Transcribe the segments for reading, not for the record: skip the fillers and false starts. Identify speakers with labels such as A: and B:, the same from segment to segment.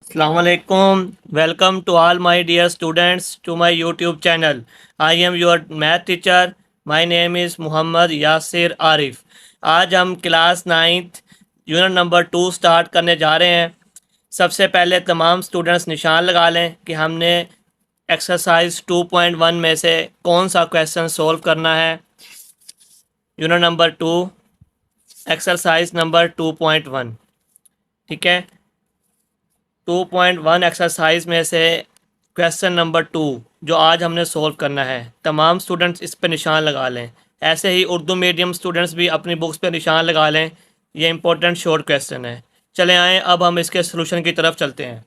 A: Assalamualaikum. Welcome to all my dear students to my YouTube channel. I am your math teacher. My name is Muhammad Yasir Arif. आज हम class 9th unit number 2 start करने जा रहे हैं। सबसे पहले तमाम स्टूडेंट्स निशान लगा लें कि हमने एक्सरसाइज 2.1 में से कौन सा क्वेश्चन सोल्व करना है। यूनिट नंबर 2 एक्सरसाइज नंबर 2.1, ठीक है। 2.1 एक्सरसाइज में से क्वेश्चन नंबर 2 जो आज हमने सोल्व करना है, तमाम स्टूडेंट्स इस पर निशान लगा लें। ऐसे ही उर्दू मीडियम स्टूडेंट्स भी अपनी बुक्स पे निशान लगा लें। ये इंपॉर्टेंट शॉर्ट क्वेश्चन है। चले आएँ अब हम इसके सोल्यूशन की तरफ चलते हैं।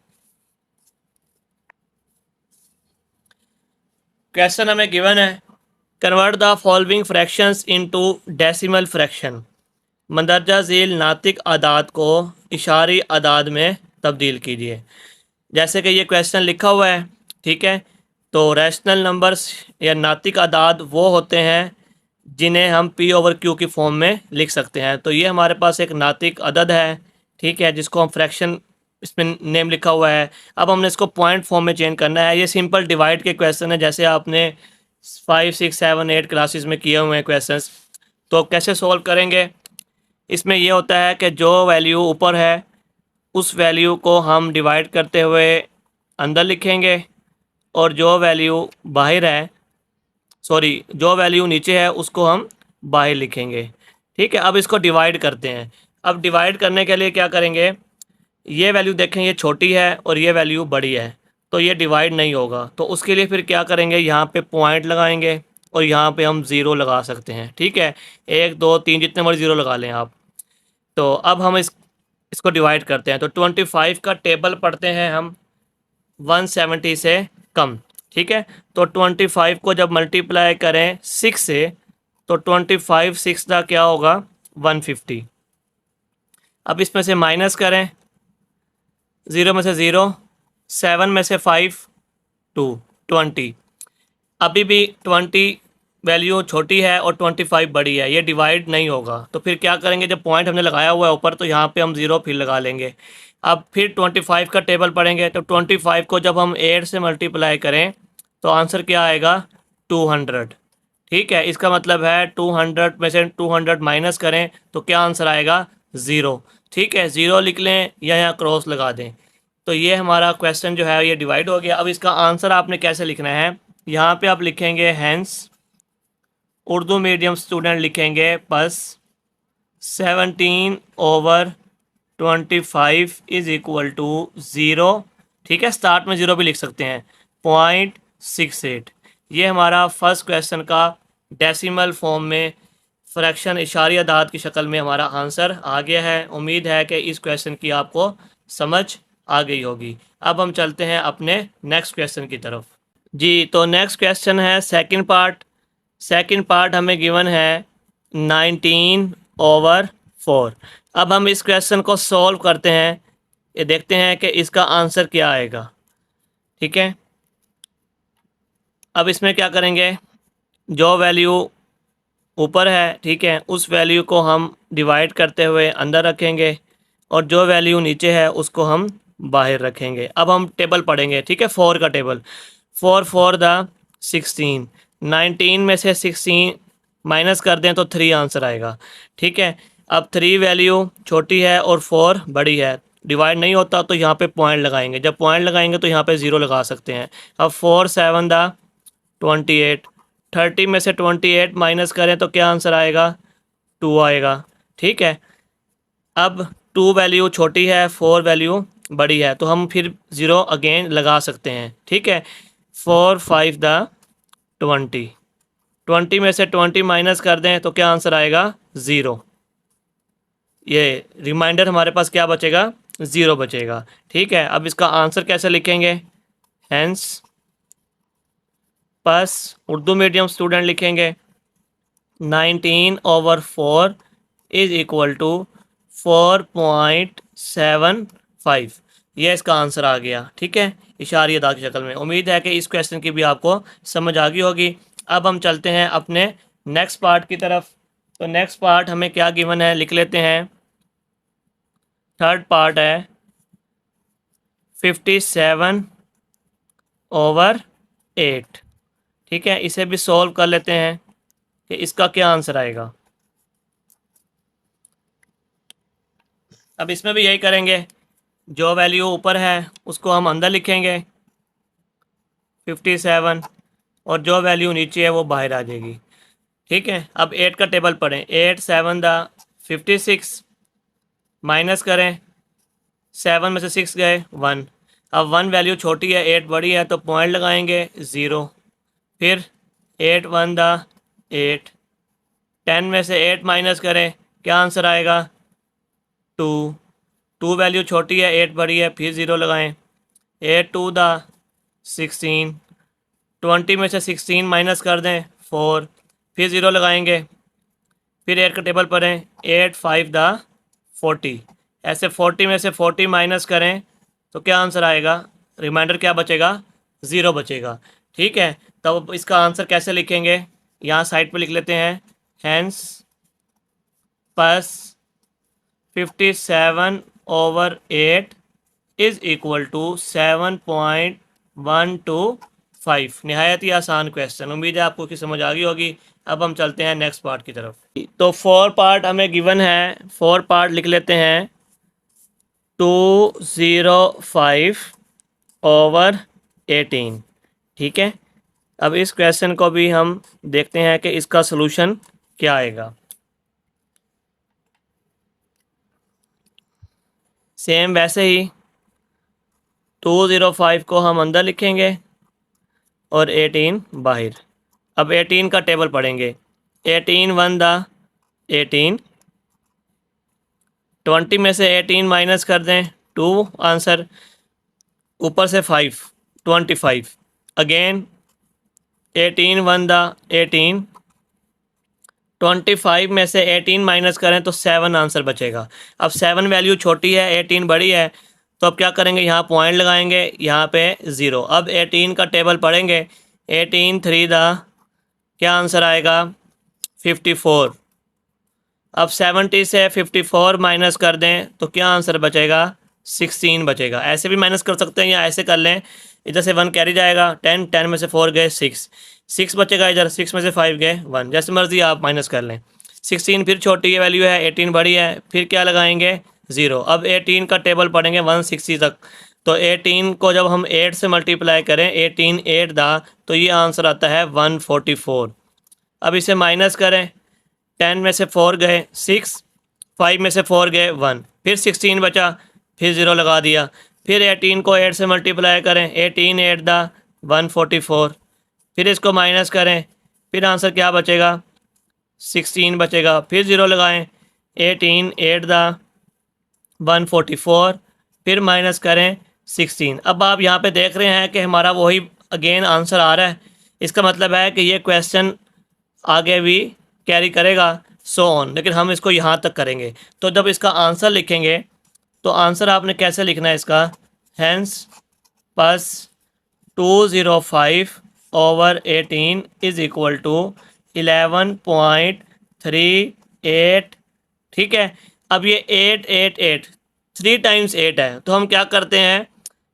A: क्वेश्चन हमें गिवन है, convert the following fractions into decimal fraction. मंदरजा झील नातिक आदाद को इशारी आदाद में तब्दील कीजिए। जैसे कि ये क्वेश्चन लिखा हुआ है, ठीक है। तो रैशनल नंबर्स या नातिक आदाद वो होते हैं जिन्हें हम पी ओवर क्यू की फॉर्म में लिख सकते हैं। तो ये हमारे पास एक नातिक अदद है, ठीक है, जिसको हम फ्रैक्शन इसमें नेम लिखा हुआ है। अब हमने इसको पॉइंट फॉर्म में चेंज करना है। ये सिंपल डिवाइड के क्वेश्चन है, जैसे आपने 5, 6, 7, 8 क्लासेस में किए हुए हैं क्वेश्चंस। तो कैसे सॉल्व करेंगे, इसमें यह होता है कि जो वैल्यू ऊपर है उस वैल्यू को हम डिवाइड करते हुए अंदर लिखेंगे, और जो वैल्यू बाहर है जो वैल्यू नीचे है उसको हम बाहर लिखेंगे, ठीक है। अब इसको डिवाइड करते हैं। अब डिवाइड करने के लिए क्या करेंगे, ये वैल्यू देखें, ये छोटी है और ये वैल्यू बड़ी है, तो ये डिवाइड नहीं होगा। तो उसके लिए फिर क्या करेंगे, यहाँ पे पॉइंट लगाएंगे और यहाँ पे हम ज़ीरो लगा सकते हैं, ठीक है। 1, 2, 3 जितने मर्जी ज़ीरो लगा लें आप। तो अब हम इसको डिवाइड करते हैं। तो 25 का टेबल पढ़ते हैं हम 170 से कम, ठीक है। तो 25 को जब मल्टीप्लाई करें 6 से तो 25 6 का क्या होगा 150। अब इसमें से माइनस करें, 0 में से 0, 7 में से 5, 2, 20। अभी भी 20 वैल्यू छोटी है और 25 बड़ी है, ये डिवाइड नहीं होगा। तो फिर क्या करेंगे, जब पॉइंट हमने लगाया हुआ है ऊपर तो यहाँ पे हम 0 फिर लगा लेंगे। अब फिर 25 का टेबल पढ़ेंगे, तो 25 को जब हम 8 से मल्टीप्लाई करें तो आंसर क्या आएगा 200, ठीक है। इसका मतलब है 200 में से 200 माइनस करें तो क्या आंसर आएगा 0, ठीक है। 0 लिख लें या यहाँ क्रॉस लगा दें। तो ये हमारा क्वेश्चन जो है ये डिवाइड हो गया। अब इसका आंसर आपने कैसे लिखना है, यहाँ पे आप लिखेंगे हैंस, उर्दू मीडियम स्टूडेंट लिखेंगे बस 17/25 इज इक्वल टू 0, ठीक है। स्टार्ट में 0 भी लिख सकते हैं, 0.68। ये हमारा फर्स्ट क्वेश्चन का डेसिमल फॉर्म में फ्रैक्शन इशारी अदाद की शक्ल में हमारा आंसर आ गया है। उम्मीद है कि इस क्वेश्चन की आपको समझ आ गई होगी। अब हम चलते हैं अपने नेक्स्ट क्वेश्चन की तरफ। जी, तो नेक्स्ट क्वेश्चन है सेकंड पार्ट। सेकंड पार्ट हमें गिवन है 19/4। अब हम इस क्वेश्चन को सॉल्व करते हैं, ये देखते हैं कि इसका आंसर क्या आएगा, ठीक है। अब इसमें क्या करेंगे, जो वैल्यू ऊपर है, ठीक है, उस वैल्यू को हम डिवाइड करते हुए अंदर रखेंगे और जो वैल्यू नीचे है उसको हम बाहर रखेंगे। अब हम टेबल पढ़ेंगे, ठीक है। 4 का टेबल, 4 4 द 16, 19 में से 16 माइनस कर दें तो 3 आंसर आएगा, ठीक है। अब 3 वैल्यू छोटी है और 4 बड़ी है, डिवाइड नहीं होता तो यहाँ पे पॉइंट लगाएंगे। जब पॉइंट लगाएंगे तो यहाँ पे 0 लगा सकते हैं। अब 4 7 द 28, 30 में से 28 माइनस करें तो क्या आंसर आएगा 2 आएगा, ठीक है। अब 2 वैल्यू छोटी है, 4 वैल्यू बड़ी है, तो हम फिर 0 अगेन लगा सकते हैं, ठीक है। 4 5 द 20, 20 में से 20 माइनस कर दें तो क्या आंसर आएगा 0। ये रिमाइंडर हमारे पास क्या बचेगा 0 बचेगा, ठीक है। अब इसका आंसर कैसे लिखेंगे, हेंस बस उर्दू मीडियम स्टूडेंट लिखेंगे 19/4 इज इक्वल टू 4.75। ये इसका आंसर आ गया, ठीक है, इशारी अदा की शक्ल में। उम्मीद है कि इस क्वेश्चन की भी आपको समझ आ गई होगी। अब हम चलते हैं अपने नेक्स्ट पार्ट की तरफ। तो नेक्स्ट पार्ट हमें क्या गिवन है लिख लेते हैं। थर्ड पार्ट है 57/8। ठीक है, इसे भी सॉल्व कर लेते हैं कि इसका क्या आंसर आएगा। अब इसमें भी यही करेंगे, जो वैल्यू ऊपर है उसको हम अंदर लिखेंगे 57, और जो वैल्यू नीचे है वो बाहर आ जाएगी। ठीक है, अब 8 का टेबल पढ़ें। 8 7 दा 56, माइनस करें, 7 में से 6 गए 1। अब 1 वैल्यू छोटी है, 8 बड़ी है, तो पॉइंट लगाएंगे 0। फिर 8 1 दा 8, 10 में से 8 माइनस करें, क्या आंसर आएगा 2। 2 वैल्यू छोटी है, 8 बड़ी है, फिर 0 लगाएं। 8 2 दा 16, 20 में से 16 माइनस कर दें 4, फिर 0 लगाएंगे। फिर 8 का टेबल पढ़ें। 8 5 दा 40, ऐसे 40 में से 40 माइनस करें तो क्या आंसर आएगा, रिमाइंडर क्या बचेगा, 0 बचेगा। ठीक है, तब इसका आंसर कैसे लिखेंगे, यहाँ साइड पे लिख लेते हैं। Hence plus 57/8 is equal to 7.125। नहायत ही आसान क्वेश्चन, उम्मीद है आपको कि समझ आ गई होगी। अब हम चलते हैं नेक्स्ट पार्ट की तरफ। तो 4 पार्ट हमें गिवन है, 4 पार्ट लिख लेते हैं। 205/18। ठीक है, अब इस क्वेश्चन को भी हम देखते हैं कि इसका सलूशन क्या आएगा। सेम वैसे ही 205 को हम अंदर लिखेंगे और 18 बाहर। अब 18 का टेबल पढ़ेंगे। 18 1 दा 18, 20 में से 18 माइनस कर दें 2, आंसर ऊपर से 5 25। अगेन 18 1 दा 18, 25 में से 18 माइनस करें तो 7 आंसर बचेगा। अब 7 वैल्यू छोटी है, 18 बड़ी है, तो अब क्या करेंगे, यहाँ पॉइंट लगाएंगे, यहाँ पे 0। अब 18 का टेबल पढ़ेंगे। 18 3 दा क्या आंसर आएगा 54। अब 70 से 54 माइनस कर दें तो क्या आंसर बचेगा 16 बचेगा। ऐसे भी माइनस कर सकते हैं या ऐसे कर लें, इधर से 1 कैरी जाएगा, 10 10 में से 4 गए 6 6 बचेगा, इधर 6 में से 5 गए 1, जैसे मर्जी आप माइनस कर लें। 16 फिर छोटी वैल्यू है, 18 बड़ी है, फिर क्या लगाएंगे 0। अब 18 का टेबल पढ़ेंगे 160 तक, तो 18 को जब हम 8 से मल्टीप्लाई करें, 18 8 दा, तो ये आंसर आता है 144। अब इसे माइनस करें, 10 में से 4 गए 6, 5 में से 4 गए 1, फिर 16 बचा, फिर 0 लगा दिया। फिर 18 को 8 से मल्टीप्लाई करें, 18 8 दा 144, फिर इसको माइनस करें, फिर आंसर क्या बचेगा 16 बचेगा, फिर 0 लगाएं। 18 8 दा 144, फिर माइनस करें 16। अब आप यहाँ पे देख रहे हैं कि हमारा वही अगेन आंसर आ रहा है। इसका मतलब है कि ये क्वेश्चन आगे भी कैरी करेगा, सो ऑन, लेकिन हम इसको यहाँ तक करेंगे। तो जब इसका आंसर लिखेंगे तो आंसर आपने कैसे लिखना है इसका, hence plus 205/18 is equal to 11.38। ठीक है, अब ये 8 3 टाइम्स 8 है, तो हम क्या करते हैं,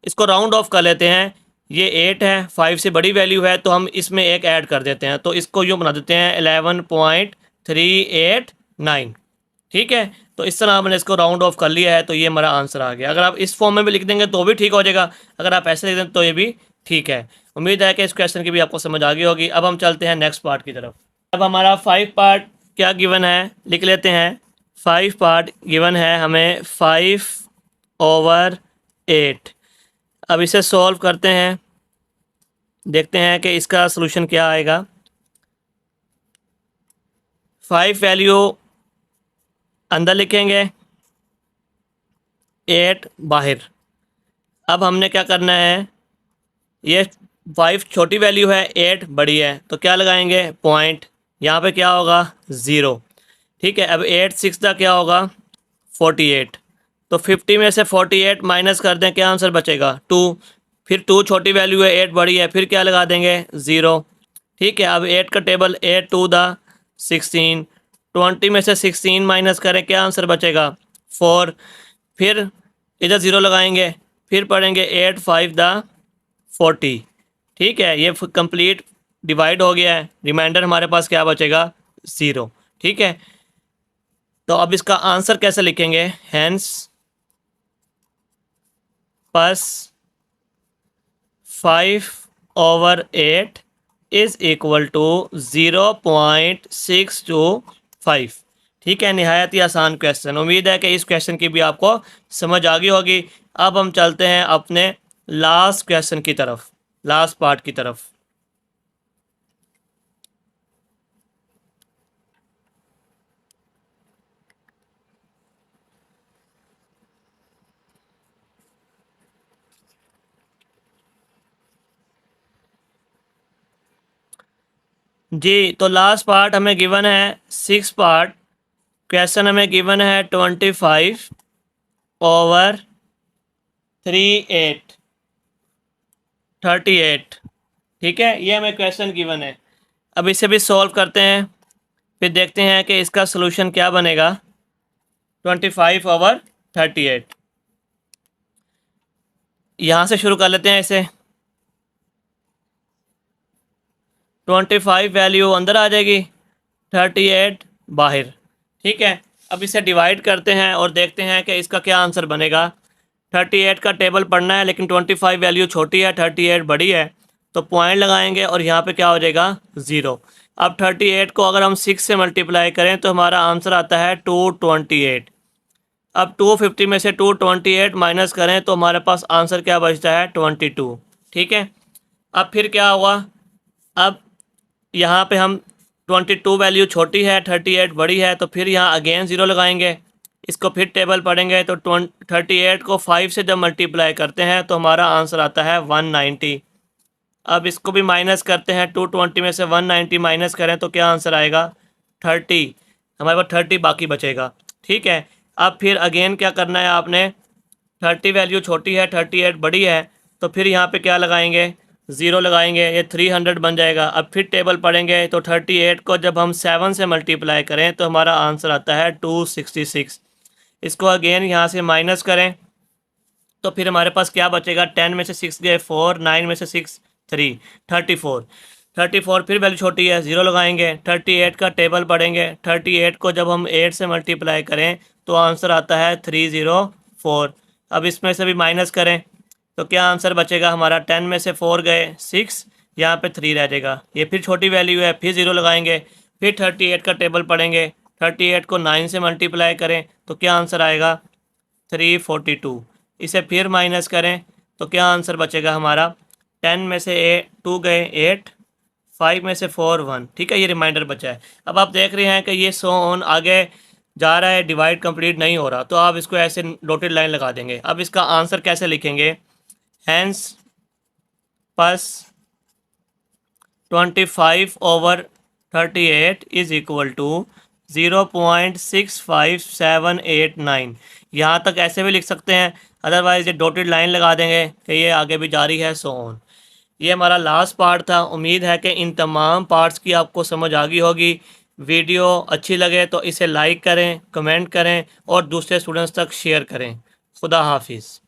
A: इसको राउंड ऑफ कर लेते हैं। ये 8 है, 5 से बड़ी वैल्यू है, तो हम इसमें एक ऐड कर देते हैं, तो इसको यूँ बना देते हैं 11.389। ठीक है, तो इस तरह हमने इसको राउंड ऑफ कर लिया है, तो ये हमारा आंसर आ गया। अगर आप इस फॉर्म में भी लिख देंगे तो भी ठीक हो जाएगा, अगर आप ऐसे लिख दें तो ये भी ठीक है। उम्मीद है कि इस क्वेश्चन की भी आपको समझ आ गई होगी। अब हम चलते हैं नेक्स्ट पार्ट की तरफ। अब हमारा 5 पार्ट क्या गिवन है, लिख लेते हैं। 5 पार्ट गिवन है हमें 5/8। अब इसे सॉल्व करते हैं, देखते हैं कि इसका सलूशन क्या आएगा। 5 वैल्यू अंदर लिखेंगे, 8 बाहर। अब हमने क्या करना है, ये 5 छोटी वैल्यू है, 8 बड़ी है, तो क्या लगाएंगे पॉइंट, यहाँ पे क्या होगा 0। ठीक है, अब 8 6 का क्या होगा 48, तो 50 में से 48 माइनस कर दें, क्या आंसर बचेगा 2। फिर 2 छोटी वैल्यू है, 8 बड़ी है, फिर क्या लगा देंगे 0। ठीक है, अब 8 का टेबल 8 2 दा 16, 20 में से 16 माइनस करें, क्या आंसर बचेगा 4। फिर इधर 0 लगाएंगे, फिर पढ़ेंगे 8 5 द 40। ठीक है, ये कंप्लीट डिवाइड हो गया है, रिमाइंडर हमारे पास क्या बचेगा 0। ठीक है, तो अब इसका आंसर कैसे लिखेंगे, hence plus 5/8 is equal to 0.625। ठीक है, निहायत ही आसान क्वेश्चन। उम्मीद है कि इस क्वेश्चन की भी आपको समझ आ गई होगी। अब हम चलते हैं अपने लास्ट क्वेश्चन की तरफ, लास्ट पार्ट की तरफ। जी, तो लास्ट पार्ट हमें गिवन है 6 पार्ट। क्वेश्चन हमें गिवन है 25/38। ठीक है, ये हमें क्वेश्चन गिवन है। अब इसे भी सॉल्व करते हैं, फिर देखते हैं कि इसका सोल्यूशन क्या बनेगा। 25/38 यहाँ से शुरू कर लेते हैं। इसे 25 वैल्यू अंदर आ जाएगी, 38 बाहर। ठीक है, अब इसे डिवाइड करते हैं और देखते हैं कि इसका क्या आंसर बनेगा। 38 का टेबल पढ़ना है, लेकिन 25 वैल्यू छोटी है, 38 बड़ी है, तो पॉइंट लगाएंगे और यहाँ पे क्या हो जाएगा 0। अब 38 को अगर हम 6 से मल्टीप्लाई करें तो हमारा आंसर आता है 228। अब 250 में से 228 माइनस करें तो हमारे पास आंसर क्या बचता है 22। ठीक है, अब फिर क्या हुआ, अब यहाँ पे हम 22 वैल्यू छोटी है, 38 बड़ी है, तो फिर यहाँ अगेन 0 लगाएंगे। इसको फिर टेबल पढ़ेंगे तो 38 को 5 से जब मल्टीप्लाई करते हैं तो हमारा आंसर आता है 190। अब इसको भी माइनस करते हैं, 220 में से 190 माइनस करें तो क्या आंसर आएगा 30। हमारे पास 30 बाकी बचेगा। ठीक है, अब फिर अगेन क्या करना है आपने, 30 वैल्यू छोटी है, 38 बड़ी है, तो फिर यहाँ पे क्या लगाएंगे 0 लगाएंगे, ये 300 बन जाएगा। अब फिर टेबल पढ़ेंगे तो 38 को जब हम 7 से मल्टीप्लाई करें तो हमारा आंसर आता है 266। इसको अगेन यहाँ से माइनस करें तो फिर हमारे पास क्या बचेगा, 10 में से 6 गए 4, 9 में से 6 3, 34। फिर वैल्यू छोटी है, 0 लगाएंगे। 38 का टेबल पढ़ेंगे, 38 को जब हम 8 से मल्टीप्लाई करें तो आंसर आता है 304। अब इसमें से भी माइनस करें तो क्या आंसर बचेगा हमारा, 10 में से 4 गए 6, यहाँ पे 3 रह जाएगा। ये फिर छोटी वैल्यू है, फिर 0 लगाएंगे। फिर 38 का टेबल पढ़ेंगे, 38 को 9 से मल्टीप्लाई करें तो क्या आंसर आएगा 342। इसे फिर माइनस करें तो क्या आंसर बचेगा हमारा, 10 में से 2 गए 8, 5 में से 4 1। ठीक है, ये रिमाइंडर बचा है। अब आप देख रहे हैं कि ये सो ऑन आगे जा रहा है, डिवाइड कंप्लीट नहीं हो रहा, तो आप इसको ऐसे डॉटेड लाइन लगा देंगे। अब इसका आंसर कैसे लिखेंगे, hence plus 25/38 is equal to 0.65789। यहाँ तक ऐसे भी लिख सकते हैं, अदरवाइज ये डॉटेड लाइन लगा देंगे कि ये आगे भी जारी है, सो ऑन। ये हमारा लास्ट पार्ट था। उम्मीद है कि इन तमाम पार्ट्स की आपको समझ आ गई होगी। वीडियो अच्छी लगे तो इसे लाइक करें, कमेंट करें और दूसरे स्टूडेंट्स तक शेयर करें। खुदा हाफिज़।